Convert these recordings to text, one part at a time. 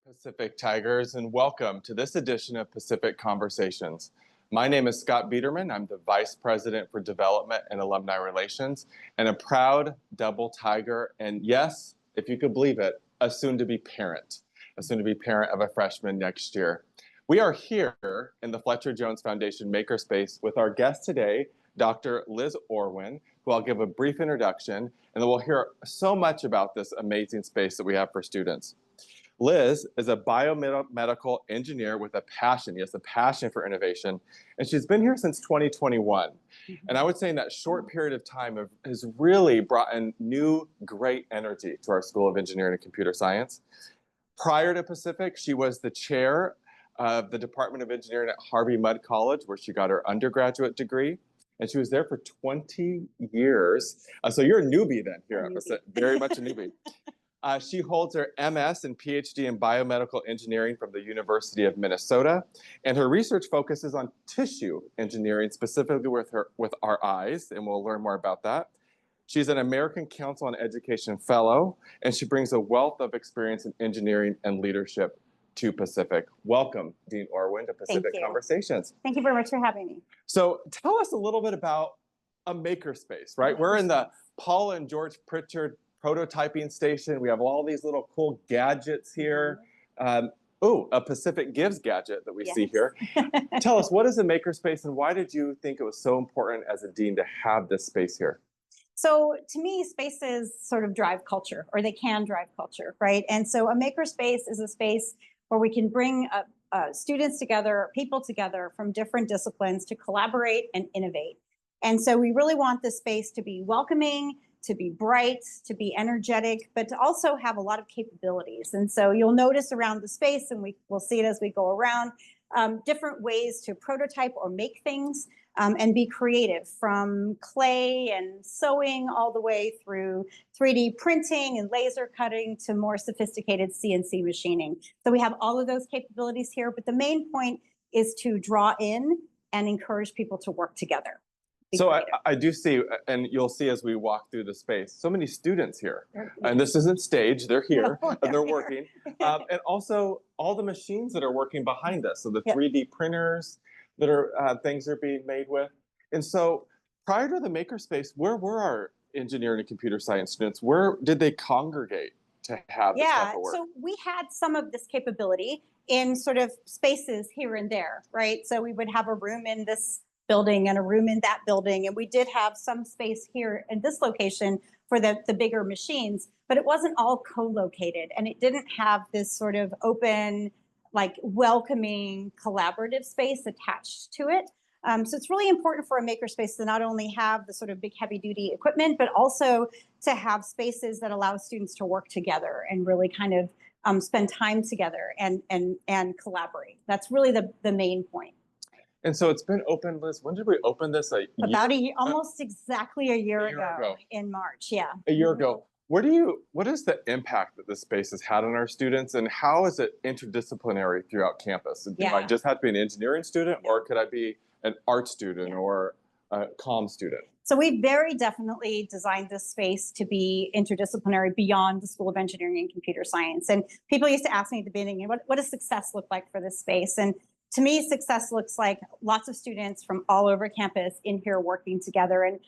Pacific Tigers, and welcome to this edition of Pacific Conversations. My name is Scott Biederman. I'm the Vice President for Development and Alumni Relations, and a proud double Tiger, and yes, if you could believe it, a soon-to-be parent of a freshman next year. We are here in the Fletcher Jones Foundation Makerspace with our guest today, Dr. Liz Orwin, who I'll give a brief introduction, and then we'll hear so much about this amazing space that we have for students. Liz is a biomedical engineer with a passion, yes, a passion for innovation, and she's been here since 2021. And I would say in that short period of time has really brought in new, great energy to our School of Engineering and Computer Science. Prior to Pacific, she was the chair of the Department of Engineering at Harvey Mudd College, where she got her undergraduate degree. And she was there for 20 years. So you're a newbie then here at Pacific, very much a newbie. She holds her MS and PhD in biomedical engineering from the University of Minnesota, and her research focuses on tissue engineering, specifically with our eyes, and we'll learn more about that. She's an American Council on Education Fellow, and she brings a wealth of experience in engineering and leadership to Pacific. Welcome, Dean Orwin, to Pacific Conversations. Thank you very much for having me. So tell us a little bit about a makerspace, right? We're in the Paul and George Pritchard prototyping station. We have all these little cool gadgets here. A Pacific Gives gadget that we see here. Tell us, what is a makerspace and why did you think it was so important as a dean to have this space here? So to me, spaces sort of drive culture, or they can drive culture, right? And so a makerspace is a space where we can bring students together, people together from different disciplines to collaborate and innovate. And so we really want this space to be welcoming, to be bright, to be energetic, but to also have a lot of capabilities. And so you'll notice around the space, and we'll see it as we go around, different ways to prototype or make things and be creative, from clay and sewing all the way through 3D printing and laser cutting to more sophisticated CNC machining. So we have all of those capabilities here, but the main point is to draw in and encourage people to work together. So I do see, and you'll see as we walk through the space, so many students here. And this isn't staged, they're here, and they're working. And also all the machines that are working behind us. So the 3D printers that are things are being made with. And so prior to the makerspace, where were our engineering and computer science students? Where did they congregate to have this type of work? So we had some of this capability in sort of spaces here and there, right? So we would have a room in this building and a room in that building. And we did have some space here in this location for the bigger machines, but it wasn't all co-located, and it didn't have this sort of open, like welcoming, collaborative space attached to it. So it's really important for a makerspace to not only have the sort of big heavy duty equipment, but also to have spaces that allow students to work together and really kind of spend time together and collaborate. That's really the main point. And so it's been open, Liz. When did we open this? Almost exactly a year ago in March. Yeah. A year ago. What is the impact that this space has had on our students, and how is it interdisciplinary throughout campus? Do I just have to be an engineering student, or could I be an art student or a comm student? So we very definitely designed this space to be interdisciplinary beyond the School of Engineering and Computer Science. And people used to ask me at the beginning, what does success look like for this space? And to me, success looks like lots of students from all over campus in here working together. And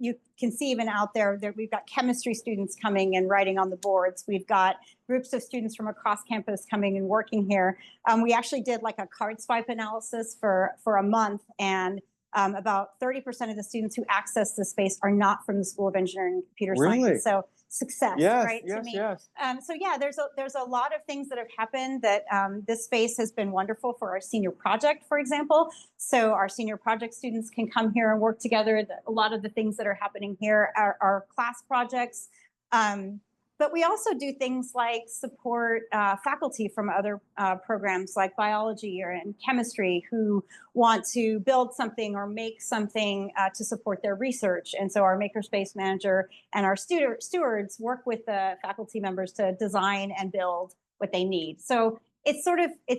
you can see even out there that we've got chemistry students coming and writing on the boards. We've got groups of students from across campus coming and working here. We actually did like a card swipe analysis for a month, and about 30% of the students who access this space are not from the School of Engineering and Computer Science. So success, right? Yes, to me. yes. So yeah, there's a lot of things that have happened that this space has been wonderful for our senior project, for example. So our senior project students can come here and work together. A lot of the things that are happening here are class projects. But we also do things like support faculty from other programs like biology and chemistry who want to build something or make something to support their research. And so our makerspace manager and our stewards work with the faculty members to design and build what they need. So it's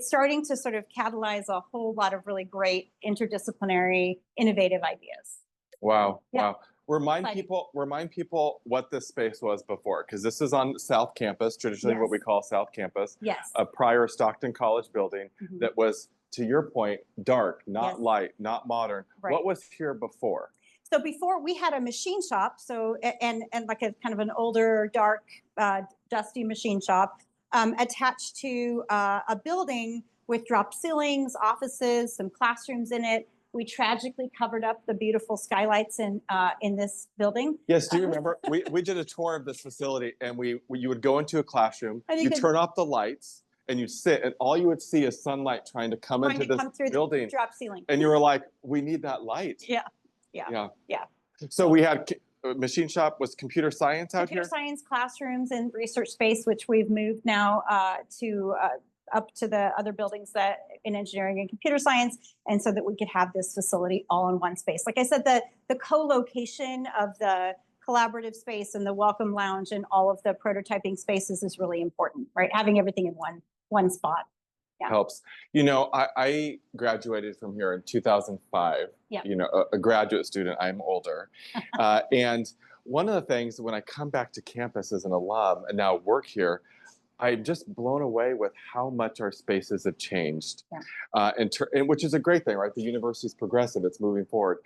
starting to sort of catalyze a whole lot of really great interdisciplinary, innovative ideas. Wow. Exciting. Remind people what this space was before, because this is on South Campus, traditionally what we Yes. call South Campus, Yes. a prior Stockton College building Mhm. that was, to your point, dark, not Yes. light, not modern. Right. What was here before? So before we had a machine shop, and like a kind of an older, dark, dusty machine shop attached to a building with drop ceilings, offices, some classrooms in it. We tragically covered up the beautiful skylights in this building. Yes, do you remember? We did a tour of this facility, and you would go into a classroom, And you turn off the lights, and you sit, and all you would see is sunlight trying to come into this come through building. the drop ceiling. And you were like, we need that light. Yeah, yeah, Yeah. yeah. So we had machine shop was computer science out Computer here. science classrooms and research space, which we've moved now to up to the other buildings that in engineering and computer science, and so that we could have this facility all in one space. Like I said, the co-location of the collaborative space and the welcome lounge and all of the prototyping spaces is really important, right? Having everything in one spot. Yeah. Helps. You know, I graduated from here in 2005. Yeah. You know, a graduate student. I'm older. And one of the things when I come back to campus as an alum and now work here, I'm just blown away with how much our spaces have changed. Yeah. And which is a great thing, right? The university is progressive. It's moving forward.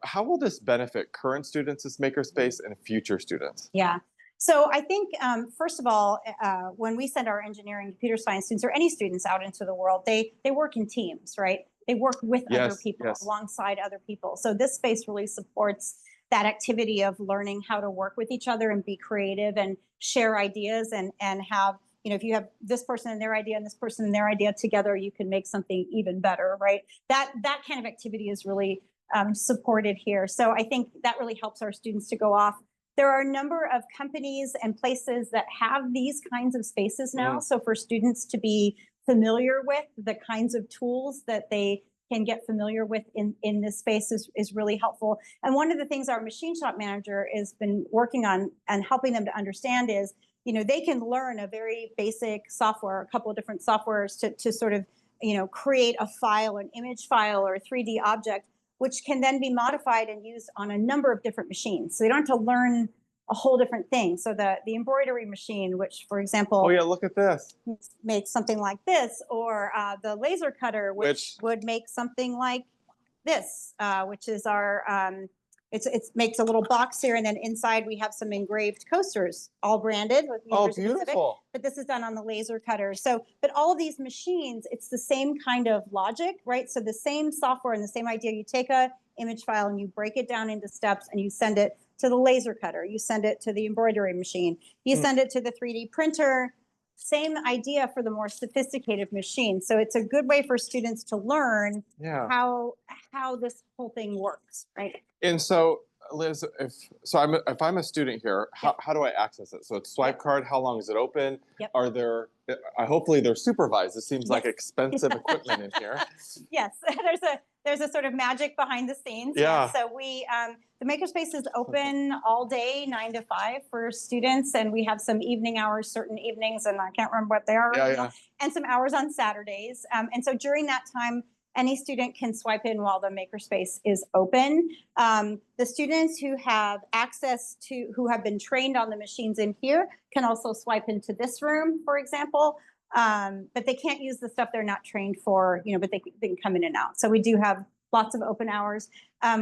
How will this benefit current students, this makerspace, and future students? Yeah. So I think, first of all, when we send our engineering, computer science students, or any students out into the world, they work in teams, right? They work with other people, alongside other people. So this space really supports that activity of learning how to work with each other and be creative and share ideas and have, you know, if you have this person and their idea and this person and their idea together, you can make something even better, right? That kind of activity is really supported here. So I think that really helps our students to go off. There are a number of companies and places that have these kinds of spaces now. So for students to be familiar with the kinds of tools that they can get familiar with in this space is really helpful. And one of the things our machine shop manager has been working on and helping them to understand is, you know, they can learn a very basic software, a couple of different softwares to sort of, you know, create a file, an image file or a 3D object, which can then be modified and used on a number of different machines. So they don't have to learn a whole different thing. So the embroidery machine, which, for example, oh yeah, look at this, makes something like this, or the laser cutter, which would make something like this, which is our it makes a little box here, and then inside we have some engraved coasters, all branded with University Pacific. Beautiful. But this is done on the laser cutter. So, but all of these machines, it's the same kind of logic, right? So the same software and the same idea. You take a image file and you break it down into steps, and you send it to the laser cutter. You send it to the embroidery machine. You send it to the 3D printer. Same idea for the more sophisticated machine. So it's a good way for students to learn how this whole thing works, right? And so, Liz, if I'm a student here, how do I access it? So it's swipe card. How long is it open? Are there? Hopefully they're supervised. It seems like expensive equipment in here. Yes, there's a sort of magic behind the scenes. Yeah. So we the makerspace is open all day, 9 to 5 for students, and we have some evening hours, certain evenings, and I can't remember what they are right now, and some hours on Saturdays. And so during that time, any student can swipe in while the makerspace is open. The students who have access to, who have been trained on the machines in here, can also swipe into this room, for example. But they can't use the stuff they're not trained for, you know, but they can come in and out. So we do have lots of open hours.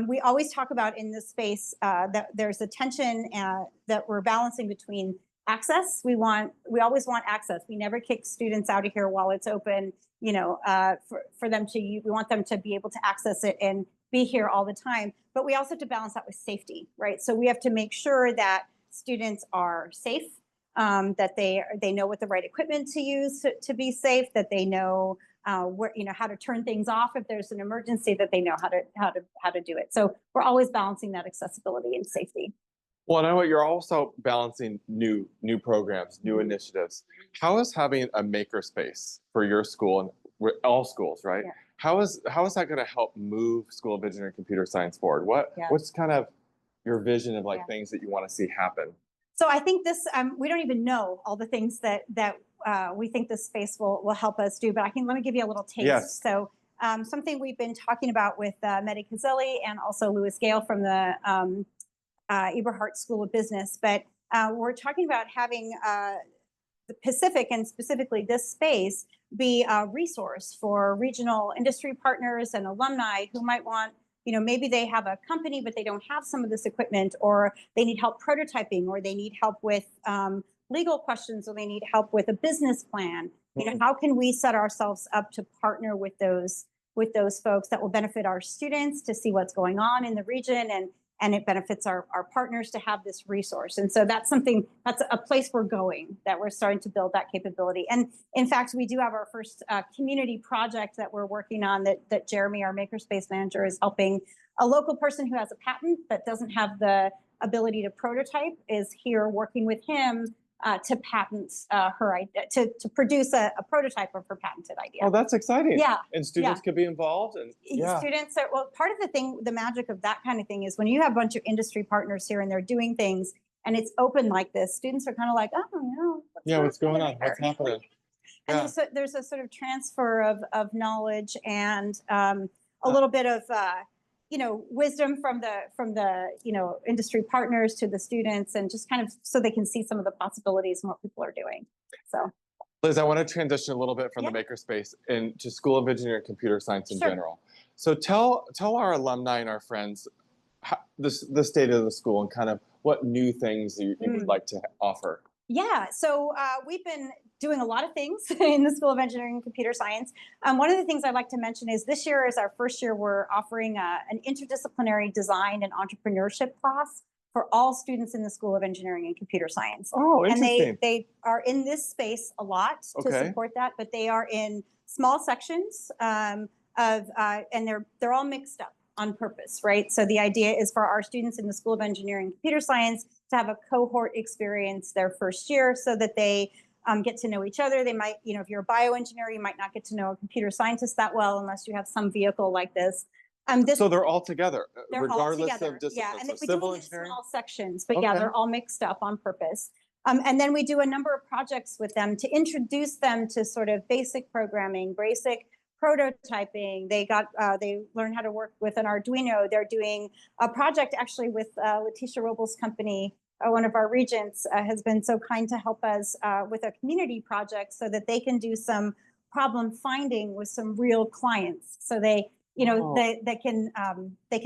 We always talk about in this space that there's a tension that we're balancing between access. We always want access. We never kick students out of here while it's open, you know, for them to, we want them to be able to access it and be here all the time. But we also have to balance that with safety, right? So we have to make sure that students are safe, that they know what the right equipment to use to be safe, that they know where, you know, how to turn things off if there's an emergency, that they know how to do it. So we're always balancing that accessibility and safety. Well, I know you're also balancing new programs, new initiatives. How is having a makerspace for your school and all schools, right? Yeah. How is that going to help move School of Engineering and Computer Science forward? What's kind of your vision of like things that you want to see happen? So I think this, we don't even know all the things that we think this space will help us do, but let me give you a little taste. Yes. So something we've been talking about with Mehdi Kazeli and also Louis Gale from the Eberhardt School of Business. But we're talking about having the Pacific, and specifically this space, be a resource for regional industry partners and alumni who might want, maybe they have a company, but they don't have some of this equipment, or they need help prototyping, or they need help with legal questions, or they need help with a business plan. How can we set ourselves up to partner with those folks that will benefit our students to see what's going on in the region, and it benefits our partners to have this resource. And so that's a place we're going, that we're starting to build that capability. And in fact, we do have our first community project that we're working on that Jeremy, our makerspace manager, is helping. A local person who has a patent but doesn't have the ability to prototype is here working with him to patent her idea, to produce a prototype of her patented idea. Oh, that's exciting. Yeah. And students could be involved. And students are, well, part of the magic of that kind of thing is when you have a bunch of industry partners here and they're doing things and it's open like this, students are kind of like, oh, no. What's going on? What's happening? And there's a sort of transfer of knowledge and a little bit of wisdom from the industry partners to the students, and just kind of so they can see some of the possibilities and what people are doing. So, Liz, I want to transition a little bit from the makerspace into School of Engineering and Computer Science in general. So tell our alumni and our friends the state of the school and kind of what new things you would like to offer. Yeah, so we've been doing a lot of things in the School of Engineering and Computer Science. One of the things I'd like to mention is this year is our first year we're offering an interdisciplinary design and entrepreneurship class for all students in the School of Engineering and Computer Science. Oh, interesting. And they are in this space a lot to support that, but they are in small sections and they're all mixed up on purpose, right? So the idea is for our students in the School of Engineering and Computer Science to have a cohort experience their first year so that they get to know each other. They might, if you're a bioengineer, you might not get to know a computer scientist that well unless you have some vehicle like this. So they're all together, regardless all together. of discipline. Yeah, and so we civil do it in engineering? small sections, but they're all mixed up on purpose. And then we do a number of projects with them to introduce them to sort of basic programming, basic prototyping. They learn how to work with an Arduino. They're doing a project actually with Letitia Robles' company. One of our regents has been so kind to help us with a community project so that they can do some problem finding with some real clients. So they can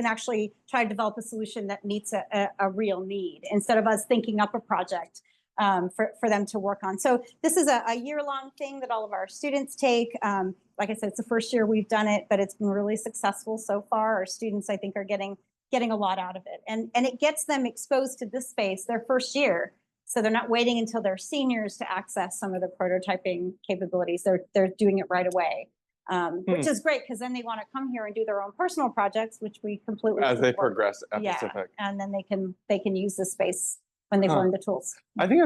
actually try to develop a solution that meets a real need instead of us thinking up a project for them to work on. So this is a year-long thing that all of our students take. Like I said, it's the first year we've done it, but it's been really successful so far. Our students, I think, are getting a lot out of it. And it gets them exposed to this space their first year. So they're not waiting until they're seniors to access some of the prototyping capabilities. They're doing it right away, which is great because then they want to come here and do their own personal projects, which we completely as they support. progress at Pacific. And then they can use the space when they've learned the tools. I think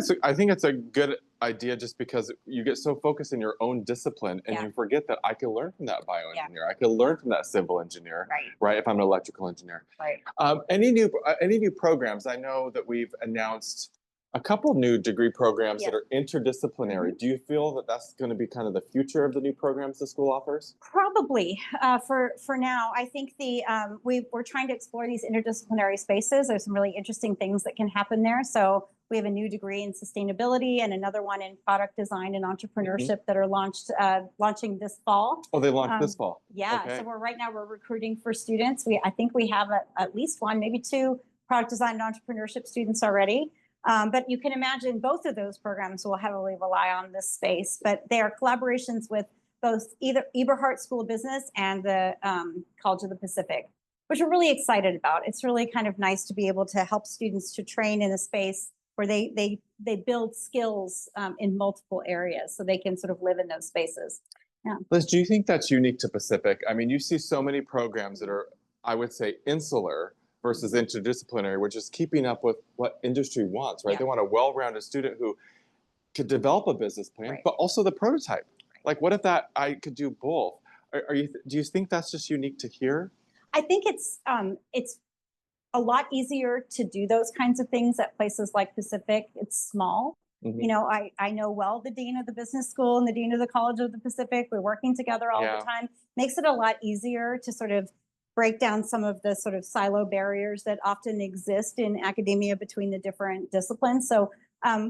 it's a good idea just because you get so focused in your own discipline and you forget that I can learn from that bioengineer. I can learn from that civil engineer, right? If I'm an electrical engineer. Right. Any new programs? I know that we've announced a couple new degree programs that are interdisciplinary. Do you feel that that's going to be kind of the future of the new programs the school offers? Probably for now. I think we're trying to explore these interdisciplinary spaces. There's some really interesting things that can happen there. So we have a new degree in sustainability and another one in product design and entrepreneurship that are launching this fall. Oh, they launched this fall. Yeah. Okay. So right now we're recruiting for students. I think we have at least one, maybe two product design and entrepreneurship students already. But you can imagine both of those programs will heavily rely on this space, but they are collaborations with both either Eberhardt School of Business and the College of the Pacific, which we're really excited about. It's really kind of nice to be able to help students to train in a space where they build skills in multiple areas so they can sort of live in those spaces. Yeah. Liz, do you think that's unique to Pacific? I mean, you see so many programs that are, I would say, insular versus interdisciplinary, which is keeping up with what industry wants, right? They want a well-rounded student who could develop a business plan, but also the prototype. Like, what if I could do both? Do you think that's just unique to here? I think it's a lot easier to do those kinds of things at places like Pacific. It's small. I know well the dean of the business school and the dean of the College of the Pacific. We're working together all the time. makes it a lot easier to sort of break down some of the sort of silo barriers that often exist in academia between the different disciplines. So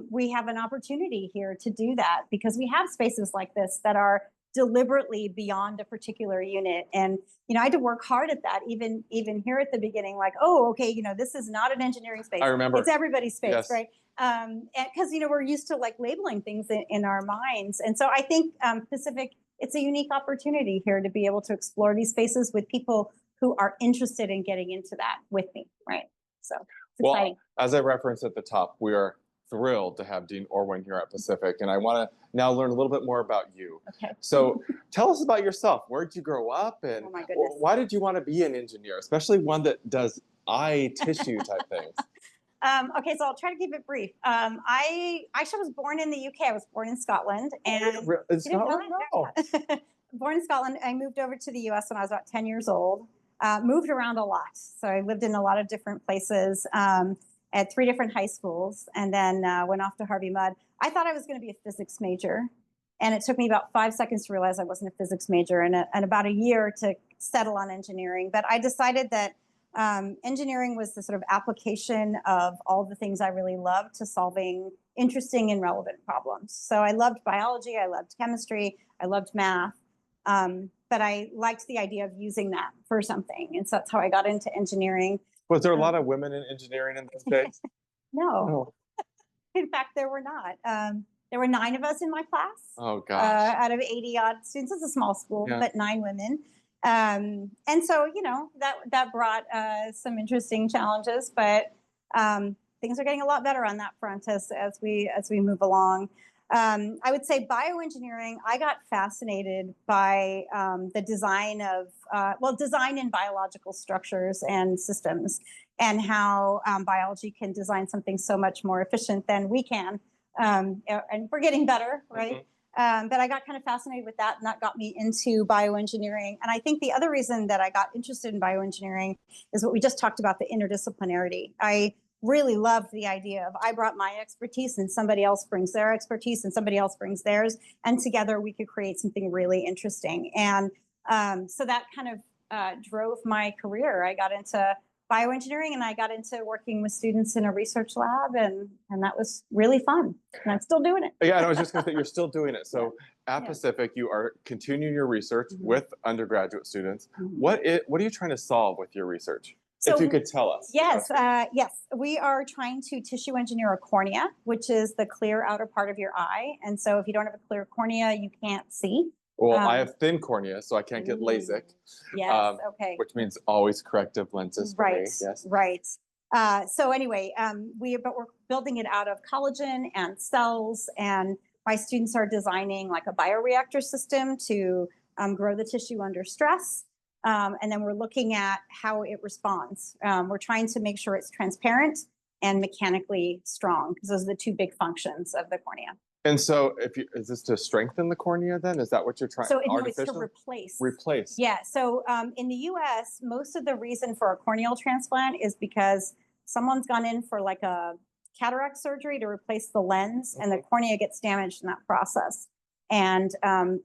we have an opportunity here to do that because we have spaces like this that are deliberately beyond a particular unit. And, I had to work hard at that, even here at the beginning, like, oh, okay, this is not an engineering space. I remember. It's everybody's space, Yes. right? Because, we're used to like labeling things in our minds. And so I think Pacific, it's a unique opportunity here to be able to explore these spaces with people who are interested in getting into that with me, right? So it's exciting. As I referenced at the top, we are thrilled to have Dean Orwin here at Pacific, and I want to now learn a little bit more about you. Okay. So tell us about yourself. Where did you grow up, and Oh my goodness. why did you want to be an engineer, especially one that does eye tissue type things? Okay, so I'll try to keep it brief. I actually was born in the UK. I was born in Scotland, and In Scotland? No. Born in Scotland. I moved over to the US when I was about 10 years old. Moved around a lot, so I lived in a lot of different places. At 3 different high schools, and then went off to Harvey Mudd. I thought I was going to be a physics major, and it took me about 5 seconds to realize I wasn't a physics major, and about a year to settle on engineering. But I decided that engineering was the sort of application of all the things I really loved to solving interesting and relevant problems. So I loved biology, I loved chemistry, I loved math, but I liked the idea of using that for something, and so that's how I got into engineering. Was there a lot of women in engineering in those days? No. In fact, there were not. There were 9 of us in my class. Oh, gosh. Out of 80 odd students. It's a small school, Yeah. but 9 women. And so, that brought some interesting challenges, but things are getting a lot better on that front as we move along. I would say bioengineering, I got fascinated by the design of, design in biological structures and systems, and how biology can design something so much more efficient than we can. And we're getting better, right? Mm-hmm. But I got kind of fascinated with that, and that got me into bioengineering. And I think the other reason that I got interested in bioengineering is what we just talked about, the interdisciplinarity. I really loved the idea of I brought my expertise and somebody else brings their expertise and somebody else brings theirs, and together we could create something really interesting. And so that kind of drove my career. I got into bioengineering, and I got into working with students in a research lab, and that was really fun, and I'm still doing it. Yeah, I was just going to say, you're still doing it. So Yeah. at Pacific, you are continuing your research Mhm. with undergraduate students. Mhm. What are you trying to solve with your research? So, if you could tell us. Yes, yes. We are trying to tissue engineer a cornea, which is the clear outer part of your eye. And so if you don't have a clear cornea, you can't see. Well, I have thin cornea, so I can't get LASIK. Yes, okay. Which means always corrective lenses for me. Yes. Right. So anyway, but we're building it out of collagen and cells, and my students are designing like a bioreactor system to grow the tissue under stress. And then we're looking at how it responds. We're trying to make sure it's transparent and mechanically strong, because those are the 2 big functions of the cornea. And so is this to strengthen the cornea then? Is that what you're trying? So it's to replace. Replace. Yeah. So in the US, most of the reason for a corneal transplant is because someone's gone in for like a cataract surgery to replace the lens, and the cornea gets damaged in that process. And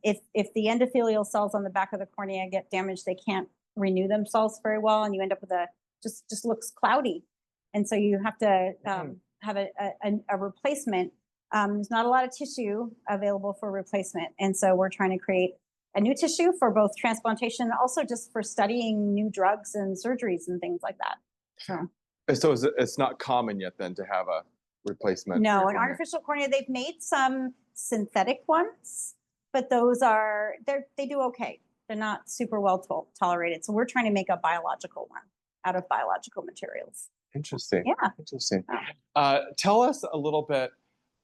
if the endothelial cells on the back of the cornea get damaged, they can't renew themselves very well, and you end up with just looks cloudy. And so you have to have a replacement. There's not a lot of tissue available for replacement, and so we're trying to create a new tissue for both transplantation and also just for studying new drugs and surgeries and things like that. So it's not common yet then to have a replacement? No, an artificial cornea. They've made some synthetic ones, but those they do okay. They're not super well tolerated. So we're trying to make a biological one out of biological materials. Interesting. Yeah. Interesting. Tell us a little bit,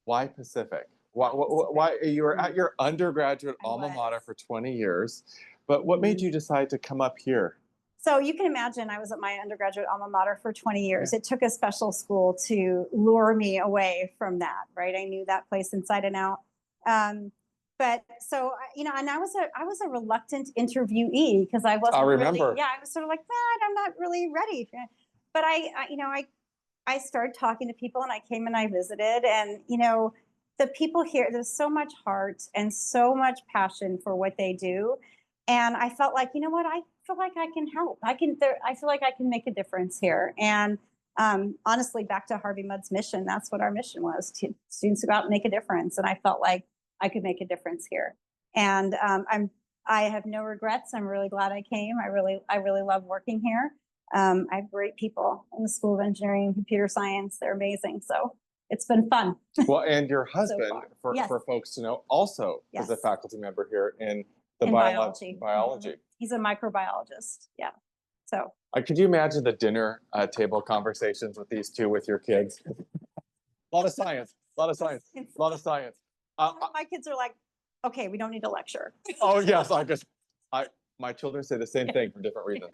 why Pacific? Why you were at your undergraduate alma mater for 20 years, but what made you decide to come up here? So you can imagine I was at my undergraduate alma mater for 20 years. It took a special school to lure me away from that, right? I knew that place inside and out. But so, and I was a reluctant interviewee because I wasn't. I remember. Really, I was sort of like, I'm not really ready. But I started talking to people, and I came and I visited, and the people here, there's so much heart and so much passion for what they do. And I felt like, you know what, I feel like I can help. I feel like I can make a difference here. And honestly, back to Harvey Mudd's mission, that's what our mission was, to students to go out and make a difference. And I felt like I could make a difference here. And I have no regrets. I'm really glad I came. I really love working here. I have great people in the School of Engineering and Computer Science. They're amazing. So it's been fun. Well, and your husband, Yes. for folks to know, also is a Yes. faculty member here in the In biology. Mhm. He's a microbiologist. Yeah. So Could you imagine the dinner table conversations with these two, with your kids? A lot of science, a lot of science, a lot of science. my kids are like, okay, we don't need a lecture. Oh yes, my children say the same thing for different reasons.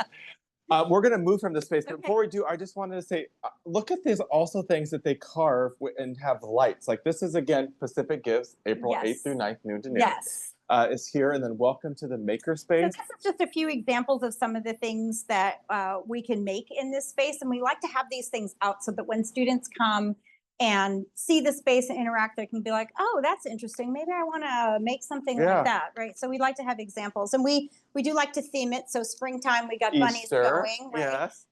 We're going to move from this space, but Okay. before we do, I just wanted to say, look at these also things that they carve and have lights. Like this is, again, Pacific Gives, April Yes. 8th through 9th, noon to noon. Yes. Is here, and then welcome to the makerspace. So this is just a few examples of some of the things that we can make in this space. And we like to have these things out so that when students come and see the space and interact, they can be like, oh, that's interesting. Maybe I want to make something like that, right? So we like to have examples. And we do like to theme it. So springtime, we got bunnies going, right? Yes.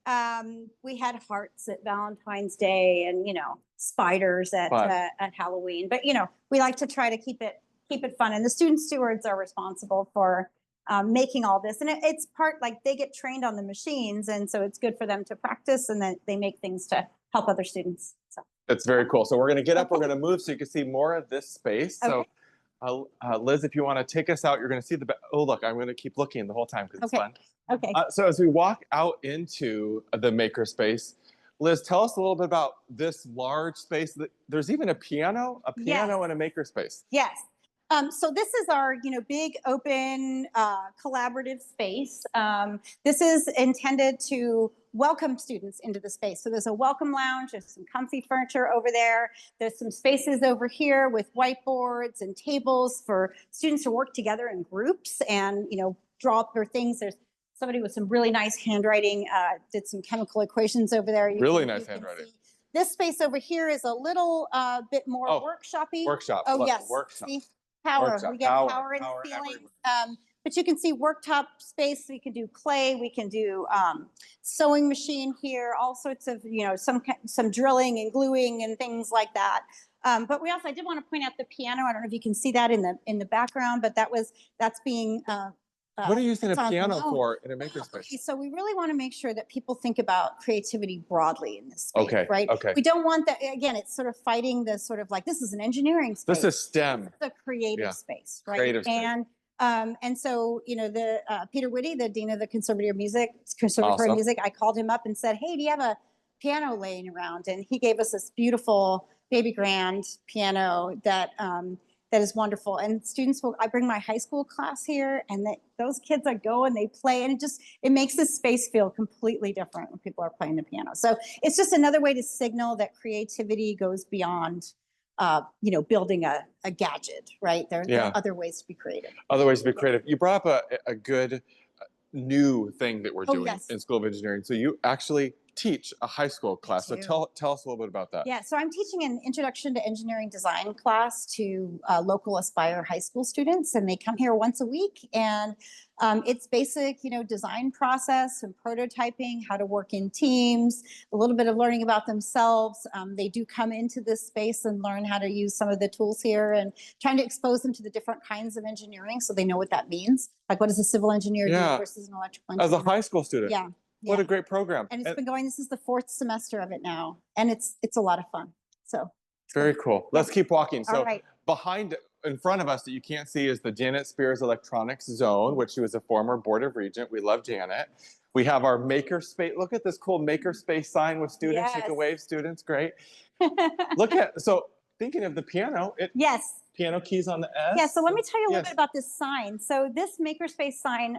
We had hearts at Valentine's Day and, you know, spiders at Halloween. But, you know, we like to try to keep it fun. And the student stewards are responsible for making all this. And it's part, like, they get trained on the machines. And so it's good for them to practice, and then they make things to help other students. So It's very cool. So we're going to get up, we're going to move so you can see more of this space. So Liz, if you want to take us out, you're going to see oh, look, I'm going to keep looking the whole time because it's fun. Okay. So as we walk out into the makerspace, Liz, tell us a little bit about this large space. There's even a piano and a makerspace. Yes. So this is our, you know, big open collaborative space. This is intended to welcome students into the space. So there's a welcome lounge, there's some comfy furniture over there. There's some spaces over here with whiteboards and tables for students to work together in groups and, you know, draw up their things. There's somebody with some really nice handwriting, did some chemical equations over there. Really nice handwriting. This space over here is a little bit more workshop-y. Workshop. Oh, yes. Workshop. See? Power. Workshop. We get power in the ceilings. But you can see worktop space. We can do clay. We can do sewing machine here. All sorts of, you know, some drilling and gluing and things like that. But I did want to point out the piano. I don't know if you can see that in the background, but that's being. What are you using a piano for in a makerspace? Okay, so we really want to make sure that people think about creativity broadly in this space, right? Okay. We don't want that, again, it's sort of fighting the sort of like, this is an engineering space. This is STEM. This is a creative space, right? Creative space. And so, you know, the Peter Whitty, the Dean of the Conservatory of Music, I called him up and said, hey, do you have a piano laying around? And he gave us this beautiful baby grand piano that is wonderful. And students I bring my high school class here, and those kids go and they play, and it makes this space feel completely different when people are playing the piano. So it's just another way to signal that creativity goes beyond, you know, building a gadget, right? There are other ways to be creative. Other ways to be creative. You brought up a good new thing that we're doing in School of Engineering. So you actually teach a high school class. So tell us a little bit about that. Yeah, so I'm teaching an Introduction to Engineering Design class to local Aspire high school students, and they come here once a week. And it's basic, you know, design process and prototyping, how to work in teams, a little bit of learning about themselves. They do come into this space and learn how to use some of the tools here, and trying to expose them to the different kinds of engineering so they know what that means. Like, what does a civil engineer do versus an electrical engineer? As a high school student. Yeah. What a great program. And it's been going, this is the 4th semester of it now. And it's a lot of fun. So. Very cool. Let's keep walking. So right. In front of us that you can't see is the Janet Spears Electronics Zone, which she was a former Board of Regent. We love Janet. We have our makerspace. Look at this cool makerspace sign with students. You can wave students. Great. So thinking of the piano. Piano keys on the S. Yeah, so let me tell you a little bit about this sign. So this makerspace sign,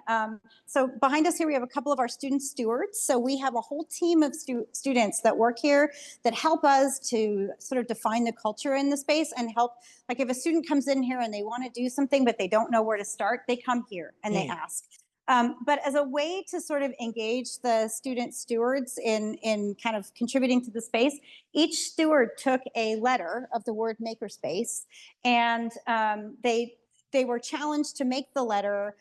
so behind us here, we have a couple of our student stewards. So we have a whole team of students that work here that help us to sort of define the culture in the space and help, like if a student comes in here and they want to do something, but they don't know where to start, they come here and they ask. But as a way to sort of engage the student stewards in kind of contributing to the space, each steward took a letter of the word makerspace, and they they were challenged to make the letter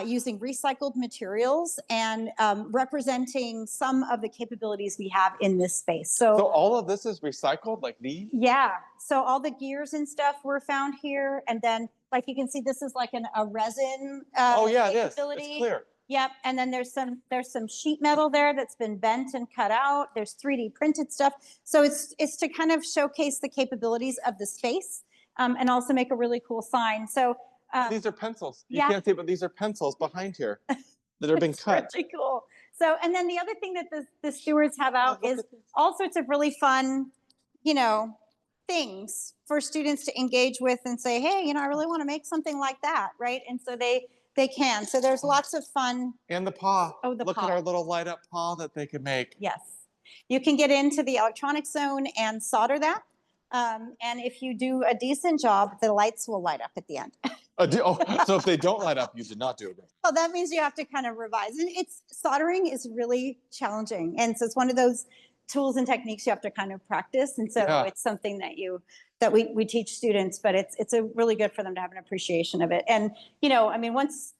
using recycled materials and representing some of the capabilities we have in this space. So all of this is recycled, like these? Yeah. So all the gears and stuff were found here. And then, like you can see, this is like a resin Oh yeah, it is. capability. It's clear. Yep. And then there's some sheet metal there that's been bent and cut out. There's 3D printed stuff. So it's to kind of showcase the capabilities of the space and also make a really cool sign. So these are pencils. You yeah. can't see, but these are pencils behind here that are being cut. Really cool. So, and then the other thing that the stewards have out is all sorts of really fun, you know, things for students to engage with and say, hey, you know, I really want to make something like that, right? And so they can. So there's lots of fun. And the paw. Oh, the Look paw. at our little light up paw that they can make. Yes. You can get into the electronics zone and solder that. And if you do a decent job, the lights will light up at the end. So if they don't light up, you did not do it. Well, that means you have to kind of revise. And soldering is really challenging. And so it's one of those tools and techniques you have to kind of practice. And so it's something that we teach students, but it's a really good for them to have an appreciation of it. And, you know, I mean, once,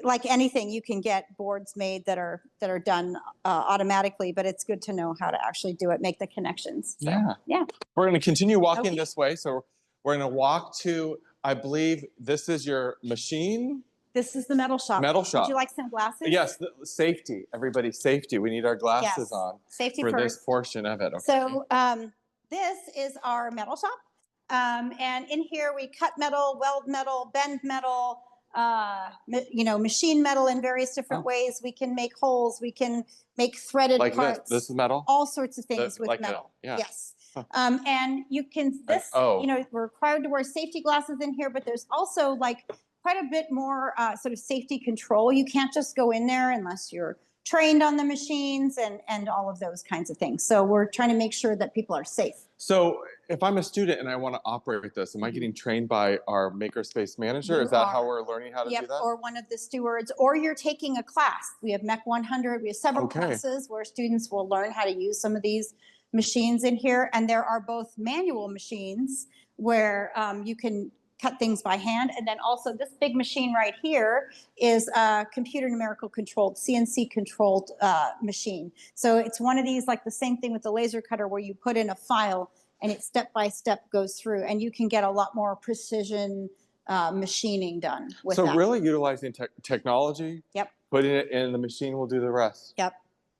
like anything, you can get boards made that are done automatically, but it's good to know how to actually do it, make the connections. So, yeah. We're going to continue walking this way. So we're going to walk to, I believe this is your machine. This is the metal shop. Metal shop. Would you like some glasses? Yes, safety. Everybody, safety. We need our glasses on safety for first. this portion of it. Okay. So this is our metal shop. And in here we cut metal, weld metal, bend metal, you know, machine metal in various different ways. We can make holes. We can make threaded parts. This is metal? All sorts of things with metal. Yeah. Yes. And you can, you know, we're required to wear safety glasses in here, but there's also like quite a bit more sort of safety control. You can't just go in there unless you're trained on the machines and all of those kinds of things. So we're trying to make sure that people are safe. So if I'm a student and I want to operate this, am I getting trained by our makerspace manager? Is that how we're learning how to do that? Or one of the stewards, or you're taking a class. We have MEC 100. We have several classes where students will learn how to use some of these machines in here. And there are both manual machines where you can cut things by hand. And then also this big machine right here is a computer numerical controlled, CNC controlled machine. So it's one of these, like the same thing with the laser cutter where you put in a file and it step by step goes through, and you can get a lot more precision machining done with that. Really utilizing technology, putting it in, the machine will do the rest. Yep.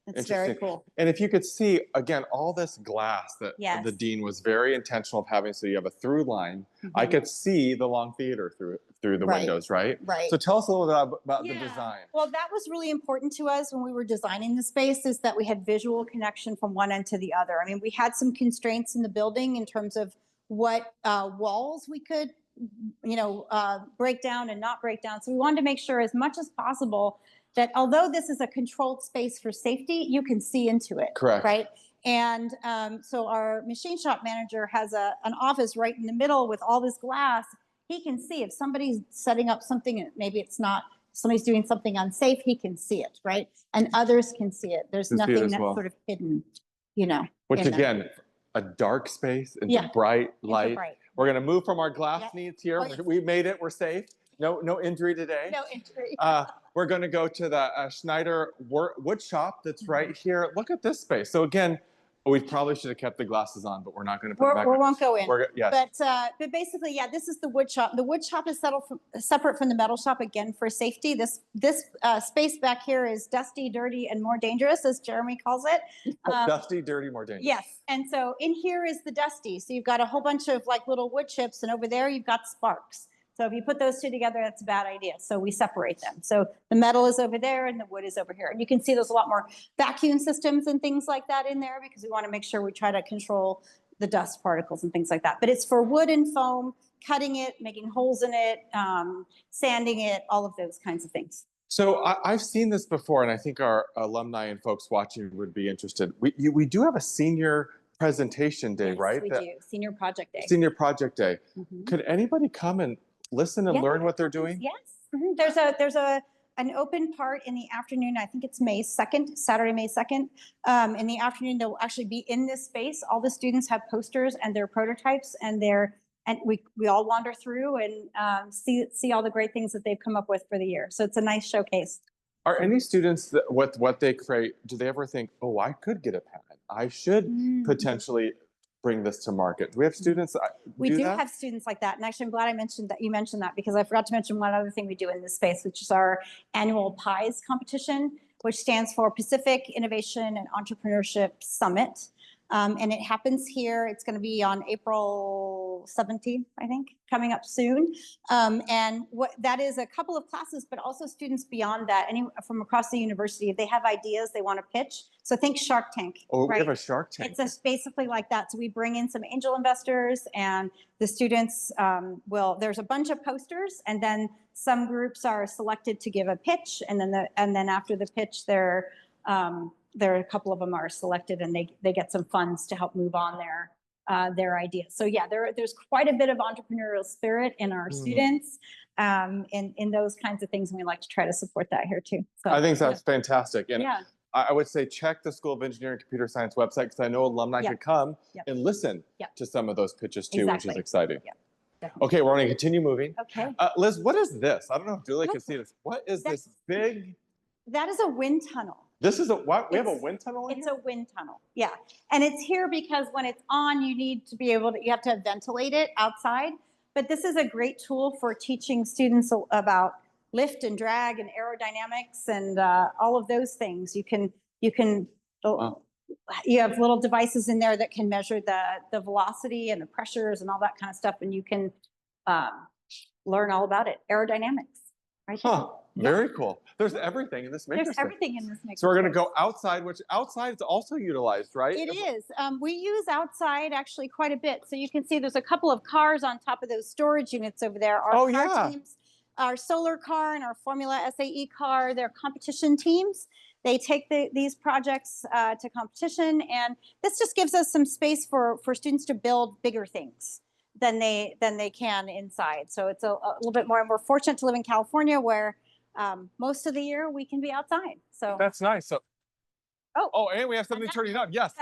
It's very cool. And if you could see, again, all this glass that the dean was very intentional of having, so you have a through line. I could see the long theater through the windows, right? Right. So tell us a little bit about the design. Well, that was really important to us when we were designing the space, is that we had visual connection from one end to the other. I mean, we had some constraints in the building in terms of what walls we could, you know, break down and not break down. So we wanted to make sure as much as possible that although this is a controlled space for safety, you can see into it. Correct. Right. And so our machine shop manager has an office right in the middle with all this glass. He can see if somebody's setting up something, maybe it's not, somebody's doing something unsafe, he can see it, right? And others can see it. There's nothing that's sort of hidden, you know. Which again, a dark space into bright light. We're going to move from our glass needs here. We made it. We're safe. No injury today. No injury. We're going to go to the Schneider wood shop that's right here. Look at this space. So again, we probably should have kept the glasses on, but we're not going to put them back. We won't go in. Yes. But basically, yeah, this is the wood shop. The wood shop is separate from the metal shop, again, for safety. This space back here is dusty, dirty, and more dangerous, as Jeremy calls it. Dusty, dirty, more dangerous. Yes. And so in here is the dusty. So you've got a whole bunch of like little wood chips, and over there you've got sparks. So if you put those two together, that's a bad idea. So we separate them. So the metal is over there and the wood is over here. And you can see there's a lot more vacuum systems and things like that in there, because we want to make sure we try to control the dust particles and things like that. But it's for wood and foam, cutting it, making holes in it, sanding it, all of those kinds of things. So I've seen this before, and I think our alumni and folks watching would be interested. We do have a senior presentation day, right? We do. Senior project day. Senior project day. Could anybody come and listen and learn what they're doing? Yes. There's an open part in the afternoon. I think it's May 2nd, Saturday, May 2nd. In the afternoon, they'll actually be in this space. All the students have posters and their prototypes, and they're and we all wander through and see all the great things that they've come up with for the year. So it's a nice showcase. Are any students that what they create, do they ever think, oh, I could get a patent. I should potentially bring this to market. Do we have students We do that? have students like that. And actually, I'm glad you mentioned that, because I forgot to mention one other thing we do in this space, which is our annual PIES competition, which stands for Pacific Innovation and Entrepreneurship Summit. And it happens here. It's going to be on April 17th, I think, coming up soon. And that is a couple of classes, but also students beyond that, from across the university. If they have ideas they want to pitch. So think Shark Tank. Oh, right? We have a Shark Tank. It's basically like that. So we bring in some angel investors, and the students there's a bunch of posters, and then some groups are selected to give a pitch. And then after the pitch, there are a couple of them are selected, and they get some funds to help move on their ideas. So yeah, there's quite a bit of entrepreneurial spirit in our students, in those kinds of things, and we like to try to support that here too. So I think that's fantastic. And yeah. I would say check the School of Engineering and Computer Science website, because I know alumni could come and listen to some of those pitches too, which is exciting. Okay, we're going to continue moving. Okay. Liz, what is this? I don't know if Julie can see this. What is this big? That is a wind tunnel. This is what? We have a wind tunnel in It's here? a wind tunnel, yeah. And it's here because when it's on, you have to ventilate it outside. But this is a great tool for teaching students about lift and drag and aerodynamics and all of those things. You have little devices in there that can measure the velocity and the pressures and all that kind of stuff, and you can learn all about it. Aerodynamics, right there. Huh. Very cool. There's everything in this makerspace. There's everything in this makerspace. So we're going to go outside, which outside is also utilized, right? It is. We use outside actually quite a bit. So you can see there's a couple of cars on top of those storage units over there. Our car teams, our solar car and our Formula SAE car, they're competition teams. They take these projects to competition, and this just gives us some space for students to build bigger things than they can inside. So it's a little bit more, and we're fortunate to live in California, where most of the year we can be outside. So that's nice. So and we have something turning on. Yes.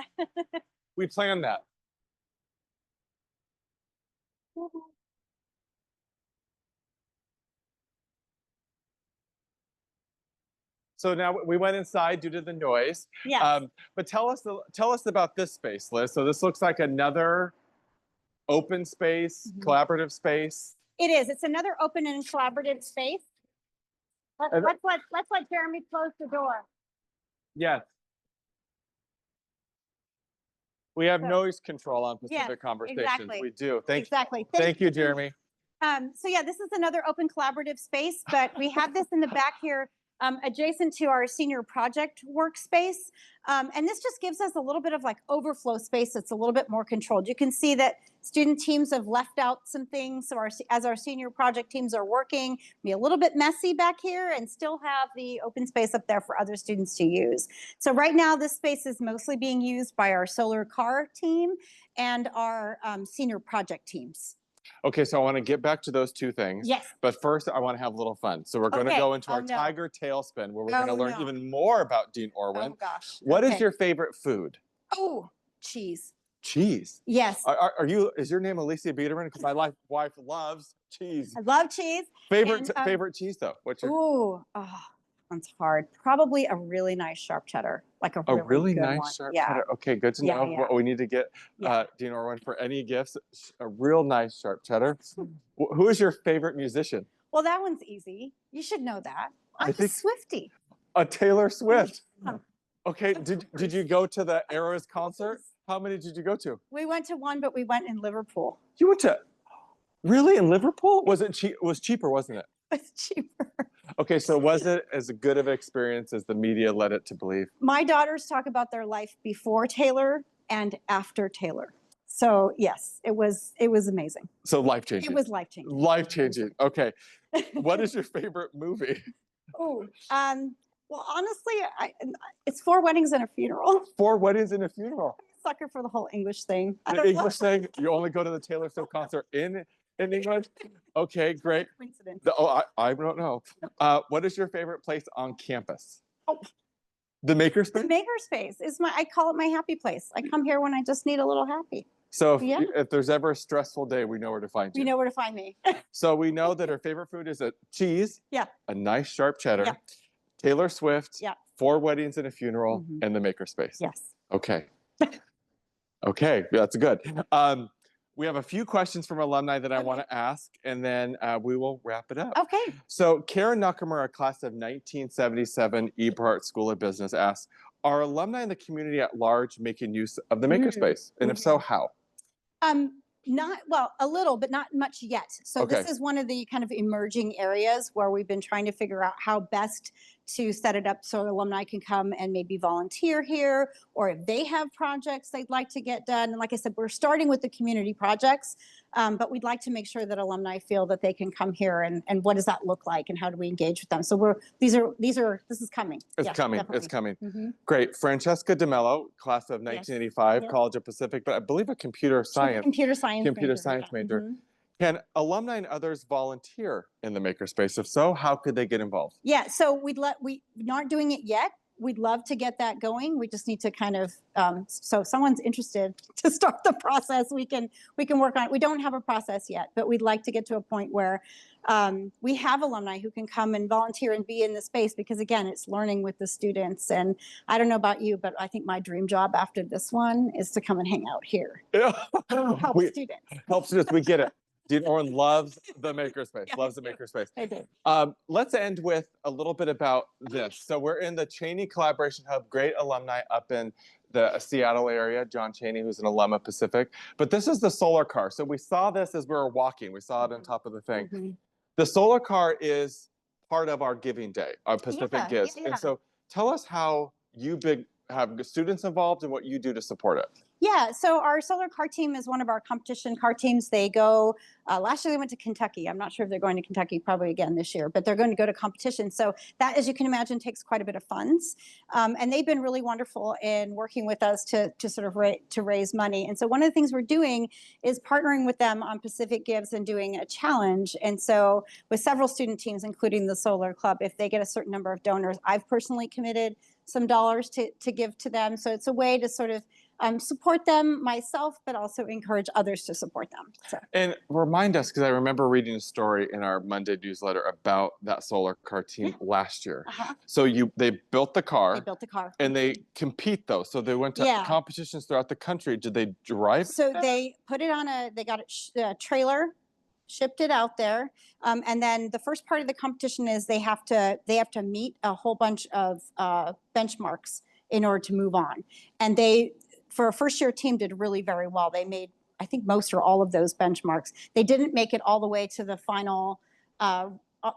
We planned that. So now we went inside due to the noise. Yeah. But tell us about this space, Liz. So this looks like another open space, collaborative space. It is. It's another open and collaborative space. Let's let Jeremy close the door. Yes. We have noise control on Pacific Conversations. Exactly. We do. Exactly. Thank you, Jeremy. So yeah, this is another open collaborative space, but we have this in the back here, adjacent to our senior project workspace. And this just gives us a little bit of like overflow space that's a little bit more controlled. You can see that student teams have left out some things. So as our senior project teams are working, be a little bit messy back here and still have the open space up there for other students to use. So right now, this space is mostly being used by our solar car team and our senior project teams. Okay, so I want to get back to those two things. Yes. But first, I want to have a little fun. So we're going to go into our tiger tailspin, where we're going to learn even more about Dean Orwin. Oh, gosh. What is your favorite food? Oh, cheese. Cheese? Yes. Is your name Alicia Biederman? Because my wife loves cheese. I love cheese. Favorite cheese, though? What's your... One's hard. Probably a really nice sharp cheddar, like a really good nice one. sharp cheddar. Okay, good to know. What we need to get Dean Orwin for any gifts. A real nice sharp cheddar. Who is your favorite musician? Well, that one's easy. You should know that. I'm a Swiftie. A Taylor Swift. Okay, did you go to the Eras concert? How many did you go to? We went to one, but we went in Liverpool. You went to really in Liverpool? Was it cheap? It was cheaper, wasn't it? It's cheaper. Okay, so was it as good of an experience as the media led it to believe? My daughters talk about their life before Taylor and after Taylor. So yes, it was amazing. So life-changing. It was life-changing. Life-changing. Okay. What is your favorite movie? Well, honestly, it's 4 Weddings and a Funeral. 4 Weddings and a Funeral. Sucker for the whole English thing. The English thing? You only go to the Taylor Swift concert in English? Okay, great. Coincidence. I don't know. What is your favorite place on campus? Oh. The makerspace? The makerspace is I call it my happy place. I come here when I just need a little happy. So Yeah. if there's ever a stressful day, we know where to find you. You know where to find me. So we know that her favorite food is a cheese, Yeah. a nice sharp cheddar, Yeah. Taylor Swift, Yeah. 4 weddings and a funeral, Mhm. and the makerspace. Yes. Okay. Okay, that's good. We have a few questions from alumni that I Okay. want to ask, and then we will wrap it up. Okay. So Karen Nuckamer, a class of 1977 Eberhart School of Business, asks, are alumni in the community at large making use of the makerspace? And if so, how? Not well, a little, but not much yet. So Okay. this is one of the kind of emerging areas where we've been trying to figure out how best to set it up so alumni can come and maybe volunteer here, or if they have projects they'd like to get done. And like I said, we're starting with the community projects, but we'd like to make sure that alumni feel that they can come here and what does that look like and how do we engage with them? So this is coming. It's Yeah, coming. definitely. It's coming. Mhm. Great. Francesca DeMello, class of 1985, Yes. College of Pacific, but I believe a computer She's a science computer science major. Mhm. Can alumni and others volunteer in the makerspace? If so, how could they get involved? Yeah, so we're not doing it yet. We'd love to get that going. We just need to kind of so if someone's interested to start the process, we can work on it. We don't have a process yet, but we'd like to get to a point where we have alumni who can come and volunteer and be in the space, because again, it's learning with the students. And I don't know about you, but I think my dream job after this one is to come and hang out here. Help students. Help students. We get it. Dean Orwin loves the makerspace. Yeah, loves the makerspace. I do. Let's end with a little bit about this. So we're in the Cheney Collaboration Hub, great alumni up in the Seattle area, John Cheney, who's an alum of Pacific. But this is the solar car. So we saw this as we were walking. We saw it on top of the thing. Mhm. The solar car is part of our giving day, our Pacific Gives. Yeah. And so tell us how you have students involved and what you do to support it. Yeah, so our solar car team is one of our competition car teams. They go, last year they went to Kentucky. I'm not sure if they're going to Kentucky probably again this year, but they're going to go to competition. So that, as you can imagine, takes quite a bit of funds. And they've been really wonderful in working with us to sort of to raise money. And so one of the things we're doing is partnering with them on Pacific Gives and doing a challenge. And so with several student teams, including the Solar Club, if they get a certain number of donors, I've personally committed some dollars to give to them. So it's a way to sort of support them myself, but also encourage others to support them. So. And remind us, because I remember reading a story in our Monday newsletter about that solar car team last year. So they built the car. They built the car. And they compete though. So they went to competitions throughout the country. Did they drive? So they put it on they got a trailer, shipped it out there. And then the first part of the competition is they have to meet a whole bunch of benchmarks in order to move on. And they, for a first year team, did really very well. They made, I think, most or all of those benchmarks. They didn't make it all the way to the final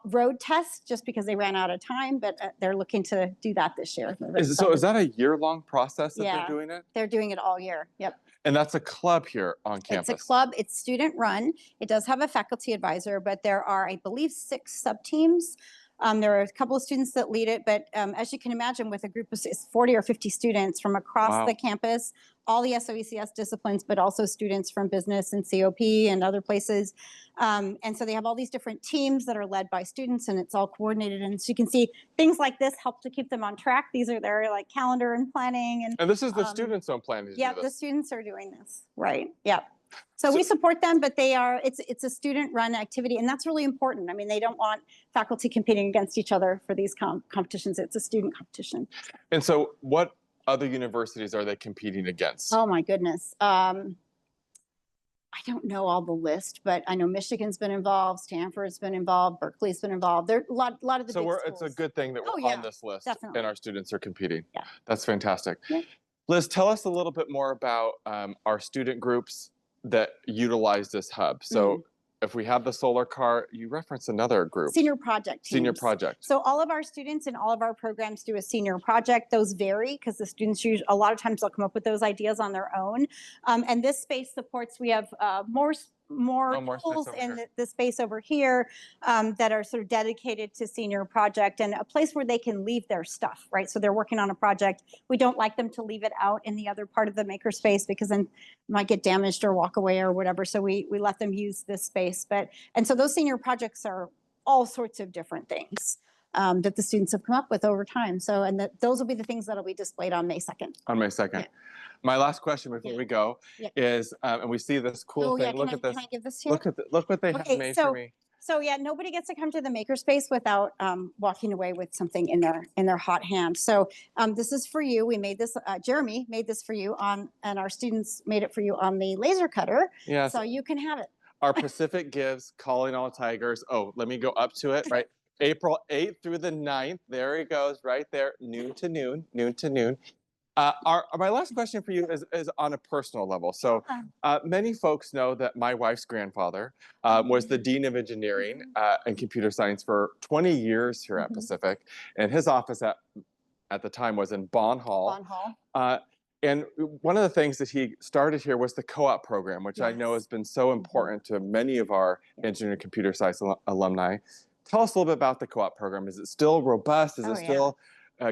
road test just because they ran out of time, but they're looking to do that this year. Is that a year-long process that they're doing it? They're doing it all year. Yep. And that's a club here on campus. It's a club. It's student run. It does have a faculty advisor, but there are, I believe, 6 sub-teams. There are a couple of students that lead it, but as you can imagine, with a group of 40 or 50 students from across the campus, all the SOECS disciplines, but also students from business and COP and other places. And so they have all these different teams that are led by students, and it's all coordinated. And so you can see things like this help to keep them on track. These are their like calendar and planning. And this is the students' own planning. Yeah, the students are doing this. Right. Yeah. So we support them, but it's a student-run activity, and that's really important. I mean, they don't want faculty competing against each other for these competitions. It's a student competition. And so what other universities are they competing against? Oh, my goodness. I don't know all the list, but I know Michigan's been involved, Stanford's been involved, Berkeley's been involved. There are a lot of the big schools. It's a good thing that we're on this list definitely. And our students are competing. Yeah. That's fantastic. Yeah. Liz, tell us a little bit more about our student groups that utilize this hub. So if we have the solar car, you reference another group. Senior project teams. Senior project. So all of our students in all of our programs do a senior project. Those vary because the students a lot of times they'll come up with those ideas on their own. And this space supports, we have more tools in the space over here that are sort of dedicated to senior project, and a place where they can leave their stuff, right? So they're working on a project. We don't like them to leave it out in the other part of the makerspace because then it might get damaged or walk away or whatever. So we let them use this space. And so those senior projects are all sorts of different things that the students have come up with over time. So, and those will be the things that'll be displayed on May 2nd. On May 2nd. Yeah. My last question before Yeah. we go Yeah. is, and we see this cool Oh, yeah. thing. Look at this. Can I give this to you? Look what they have Okay, made for me. so yeah, nobody gets to come to the makerspace without walking away with something in their hot hand. So this is for you. We made this. Jeremy made this for you on, and our students made it for you on the laser cutter. Yes. So you can have it. Our Pacific Gives, Calling All Tigers. Oh, let me go up to it, right? April 8th through the 9th. There he goes, right there, noon to noon, noon to noon. My last question for you is on a personal level. So many folks know that my wife's grandfather was the Dean of Engineering and Computer Science for 20 years here at Pacific. And his office at the time was in Bon Hall. Bon Hall. And one of the things that he started here was the co-op program, which I know has been so important to many of our engineering computer science alumni. Tell us a little bit about the co-op program. Is it still robust? Is it still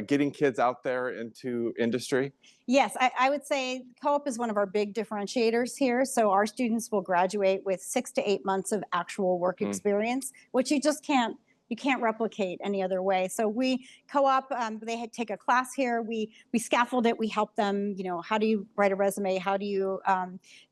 getting kids out there into industry? Yes, I would say co-op is one of our big differentiators here. So our students will graduate with 6 to 8 months of actual work experience, which you can't replicate any other way. So we co-op, they take a class here. We scaffold it. We help them, how do you write a resume? How do you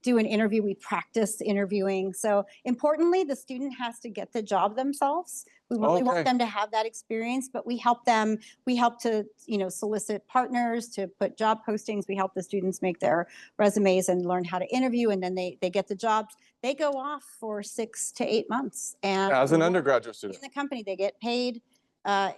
do an interview? We practice interviewing. So importantly, the student has to get the job themselves. We really want them to have that experience, but we help to, solicit partners, to put job postings. We help the students make their resumes and learn how to interview, and then they get the jobs. They go off for 6 to 8 months. And as an undergraduate student in the company, they get paid by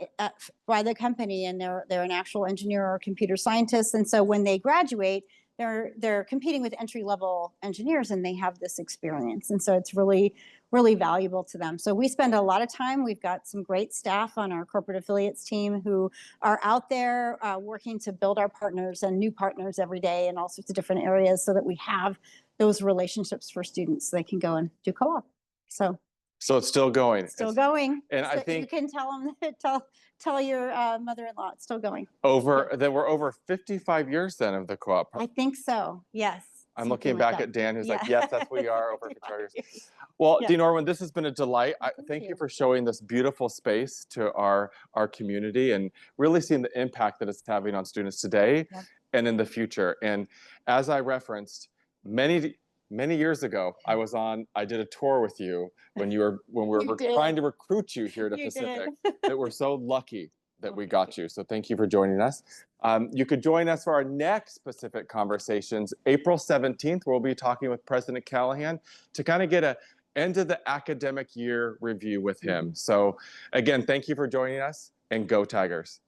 the company, and they're an actual engineer or computer scientist. And so when they graduate, they're competing with entry-level engineers, and they have this experience. And so it's really, really valuable to them. So we spend a lot of time. We've got some great staff on our corporate affiliates team who are out there working to build our partners and new partners every day in all sorts of different areas, so that we have those relationships for students so they can go and do co-op. So it's still going. Still going. And so I think you can tell them, tell your mother-in-law it's still going. there were over 55 years then of the co-op. I think so. Yes. I'm looking back at Dan, who's like, yes, that's what we are, over 55 years. Well, Dean Orwin, this has been a delight. Thank you for showing this beautiful space to our community, and really seeing the impact that it's having on students today and in the future. And as I referenced, many years ago, I did a tour with you when we were trying to recruit you here to Pacific. That we're so lucky that we got you. So thank you for joining us. You could join us for our next Pacific Conversations, April 17th. We'll be talking with President Callahan to kind of get an end of the academic year review with him. So again, thank you for joining us, and go Tigers.